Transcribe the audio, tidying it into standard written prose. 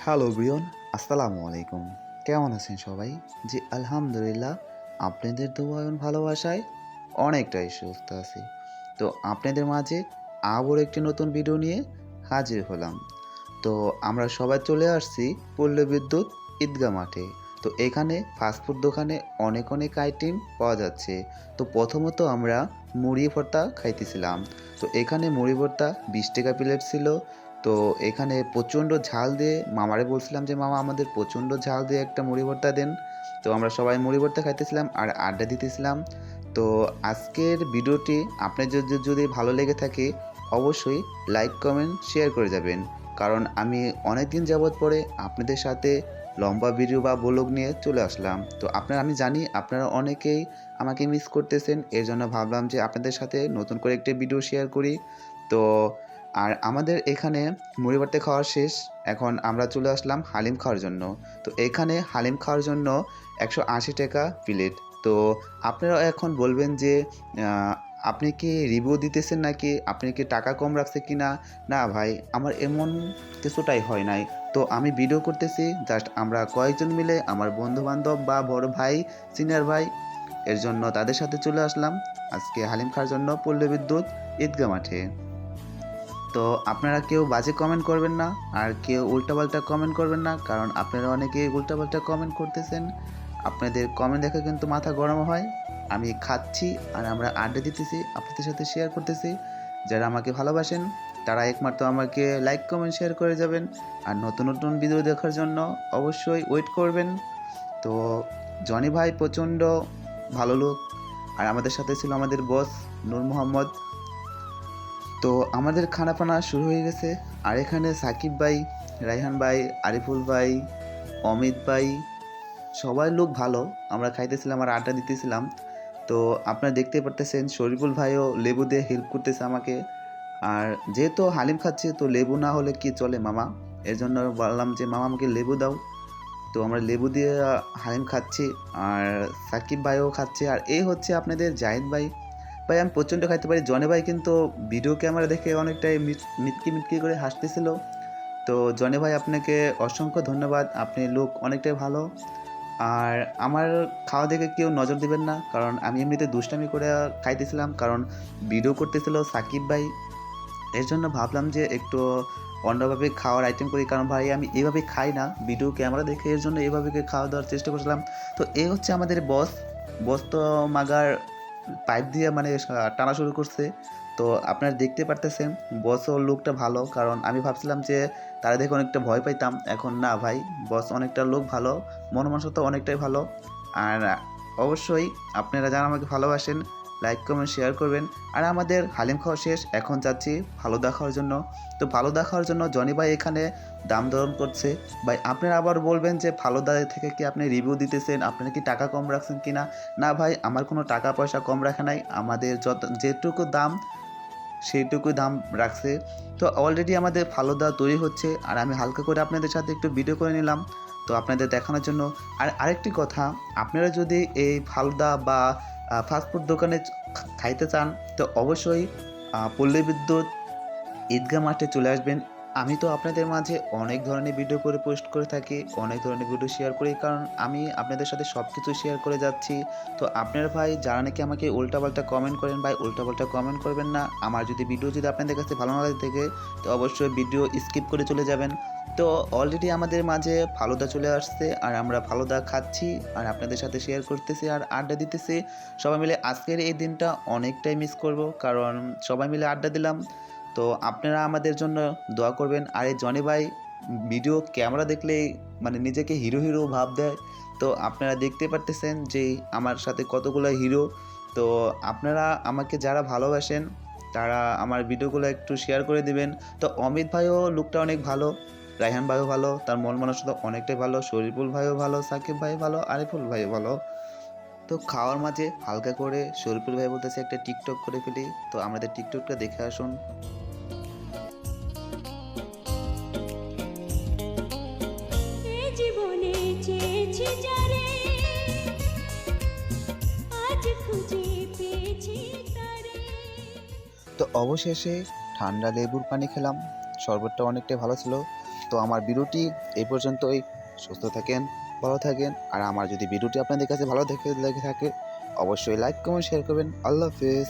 Hello Brian, আসসালামু আলাইকুম। কেমন আছেন সবাই? জি আলহামদুলিল্লাহ, আপনাদের দোয়া এবং ভালোবাসায় অনেকটাই সুস্থ আছি। তো আপনাদের মাঝে আবারও একটি নতুন ভিডিও নিয়ে হাজির হলাম। তো আমরা সবাই চলে আসছি পল্লী বিদ্যুৎ ঈদগাহ মাঠে। তো এখানে ফাস্টফুড দোকানে অনেক অনেক আইটেম পাওয়া যাচ্ছে। তো প্রথমত আমরা মুড়ি ভর্তা খাইতেছিলাম। তো এখানে মুড়ি ভর্তা 20 টাকা প্লেট ছিল। তো এখানে প্রচণ্ড ঝাল দিয়ে মামারে বলছিলাম যে, "মামা আমাদের প্রচণ্ড ঝাল দিয়ে একটা মুড়ি ভর্তা দেন।" তো আমরা সবাই মুড়ি ভর্তা খাইতেছিলাম আর আড্ডা দিতেছিলাম। তো আজকের ভিডিওটি আপনার যদি ভালো লেগে থাকে অবশ্যই লাইক, কমেন্ট, শেয়ার করে যাবেন। কারণ আমি অনেকদিন যাবৎ পরে আপনাদের সাথে লম্বা ভিডিও বা ব্লগ নিয়ে চলে আসলাম। তো আমি জানি আপনারা অনেকেই আমাকে মিস করতেছেন। এজন্য ভাবলাম যে আপনাদের সাথে নতুন করে একটি ভিডিও শেয়ার করি। তো আর আমাদের এখানে মুড়ি ভর্তা খাওয়া শেষ। এখন আমরা চলে আসলাম হালিম খাওয়ার জন্য। তো এখানে হালিম খাওয়ার জন্য ৳১৮০ প্লেট। তো আপনারা এখন বলবেন যে আ আপনি কি রিভিউ দিতেছেন নাকি আপনি কি টাকা কম রাখছে কিনা? না ভাই, আমার এমন কিছুটাই হয় নাই। তো আমি ভিডিও করতেছি জাস্ট আমরা কয়েকজন মিলে আমার বন্ধু-বান্ধব বা বড় ভাই, সিনিয়র ভাই এর জন্য তাদের সাথে চলে আসলাম আজকে হালিম খাওয়ার জন্য পল্লী বিদ্যুৎ ঈদগাহ মাঠে। তো আপনারা কেউ বাজে কমেন্ট করবেন না আর কেউ উল্টাপাল্টা কমেন্ট করবেন না, কারণ আপনারা অনেকেই উল্টাপাল্টা কমেন্ট করতেছেন। আপনাদের কমেন্ট দেখে কিন্তু মাথা গরম হয়। আমি খাচ্ছি আর আমরা আড্ডা দিতেছি, আপনাদের সাথে শেয়ার করতেছি। যারা আমাকে ভালোবাসেন তারা একমাত্র আমাকে লাইক, কমেন্ট, শেয়ার করে যাবেন। আর নতুন নতুন ভিডিও দেখার জন্য অবশ্যই ওয়েট করবেন। তো জনি ভাই প্রচণ্ড ভালো লোক। আর আমাদের সাথে ছিল আমাদের বস নূর মোহাম্মদ। তো আমাদের খানাপানা শুরু হয়ে গেছে। আর এখানে সাকিব ভাই, রায়হান ভাই, আরিফুল ভাই, অমিত ভাই সবাই লোক ভালো। আমরা খাইতেছিলাম আর আড্ডা দিতেছিলাম। তো আপনারা দেখতেই পারতেছেন শরীফুল ভাইও লেবু দিয়ে হেল্প করতেছে আমাকে। আর যেহেতু হালিম খাচ্ছি তো লেবু না হলে কি চলে মামা? এজন্য বললাম যে, "মামা আমাকে লেবু দাও।" তো আমরা লেবু দিয়ে হালিম খাচ্ছি আর সাকিব ভাইও খাচ্ছে। আর এই হচ্ছে আপনাদের জাহিদ ভাই। ভাই আমি প্রচণ্ড খাইতে পারি। জনি ভাই কিন্তু ভিডিও ক্যামেরা দেখে অনেকটাই মিটকি, মিটকি করে হাসতেছিল। তো জনি ভাই আপনাকে অসংখ্য ধন্যবাদ। আপনি লোক অনেকটাই ভালো। আর আমার খাওয়া দেখে কেউ নজর দিবেন না। কারণ আমি এমনিতে দুষ্টামি করে খাইতেছিলাম। কারণ ভিডিও করতেছিল সাকিব ভাই। এর জন্য ভাবলাম যে একটু অন্যভাবে খাওয়ার আইটেম করি। কারণ ভাই আমি এভাবে খাই না। ভিডিও ক্যামেরা দেখে এর জন্য এভাবে খাওয়া দাওয়ার চেষ্টা করছিলাম। তো এই হচ্ছে আমাদের বস। বস তো মাগার পাইপ দিয়ে মানে টানা শুরু করছে। তো আপনারা দেখতে পারতেছেন বসও লোকটা ভালো। কারণ আমি ভাবছিলাম যে তারা দেখে অনেকটা ভয় পাইতাম। এখন না ভাই, বস অনেকটা লোক ভালো। মন মানসিকতা অনেকটাই ভালো। আর অবশ্যই আপনারা যারা আমাকে ভালোবাসেন লাইক, কমেন্ট, শেয়ার করবেন। আর আমাদের হালিম খাওয়া শেষ। এখন যাচ্ছি ফালুদা খাওয়ার জন্য। তো ফালুদা খাওয়ার জন্য জনি ভাই এখানে দাম দর করছে। ভাই আপনারা আবার বলবেন যে ফালুদা থেকে কি আপনি রিভিউ দিতেছেন, আপনারা কি টাকা কম রাখছেন কিনা? না ভাই, আমার কোনো টাকা পয়সা কম রাখা নাই। আমাদের যেটুকু দাম সেইটুকুই দাম রাখছে। তো অলরেডি আমাদের ফালুদা তৈরি হচ্ছে আর আমি হালকা করে আপনাদের সাথে একটু ভিডিও করে নিলাম। তো আপনাদের দেখানোর জন্য। আর আরেকটি কথা, আপনারা যদি এই ফালুদা বা ফাস্টফুড দোকানে খাইতে চান তো অবশ্যই পল্লী বিদ্যুৎ ঈদগাহ মাঠে চলে আসবেন। আমি তো আপনাদের মাঝে অনেক ধরনের ভিডিও করে পোস্ট করে থাকি, অনেক ধরনের ভিডিও শেয়ার করি, কারণ আমি আপনাদের সাথে সব কিছু শেয়ার করে যাচ্ছি। তো আপনারা ভাই যারা নাকি আমাকে উল্টাপাল্টা কমেন্ট করেন, ভাই উল্টাপাল্টা কমেন্ট করবেন না। আমার ভিডিও যদি আপনাদের কাছে ভালো না লাগে থাকে তো অবশ্যই ভিডিও স্কিপ করে চলে যাবেন। তো অলরেডি আমাদের মাঝে ফালুদা চলে আসছে আর আমরা ফালুদা খাচ্ছি আর আপনাদের সাথে শেয়ার করতেছি আর আড্ডা দিতেছি। সবাই মিলে আজকের এই দিনটা অনেকটাই মিস করব, কারণ সবাই মিলে আড্ডা দিলাম। তো আপনারা আমাদের জন্য দোয়া করবেন। আর এই জনি ভাই ভিডিও ক্যামেরা দেখলেই মানে নিজেকে হিরো হিরো ভাব দেয়। তো আপনারা দেখতে পারতেছেন যে আমার সাথে কতগুলো হিরো। তো আপনারা আমাকে যারা ভালোবাসেন তারা আমার ভিডিওগুলো একটু শেয়ার করে দিবেন। তো অমিত ভাইও লুকটা অনেক ভালো, রায়হান ভাইও ভালো, তার মন মানসিকতা অনেকটাই ভালো, শরীফুল ভাইও ভালো, সাকিব ভাই ভালো, আরিফুল ভাইও ভালো। তো খাওয়ার মাঝে হালকা করে শরীফুল ভাই বলতেছে একটা টিকটক করে ফেলি। তো আমাদের টিকটকটা দেখে আসুন। জীবনে চেয়েছি যারে আজ খুঁজে পেয়েছি তারে। তো অবশেষে ঠান্ডা লেবুর পানি খেলাম। শরবতটা অনেকটাই ভালো ছিল। তো আমার ভিডিওটি এই পর্যন্তই। সুস্থ থাকেন, ভালো থাকেন। আর আমার যদি ভিডিওটি আপনাদের কাছে ভালো লেগে থাকে অবশ্যই লাইক কমেন্ট শেয়ার করবেন। আল্লাহ হাফেজ।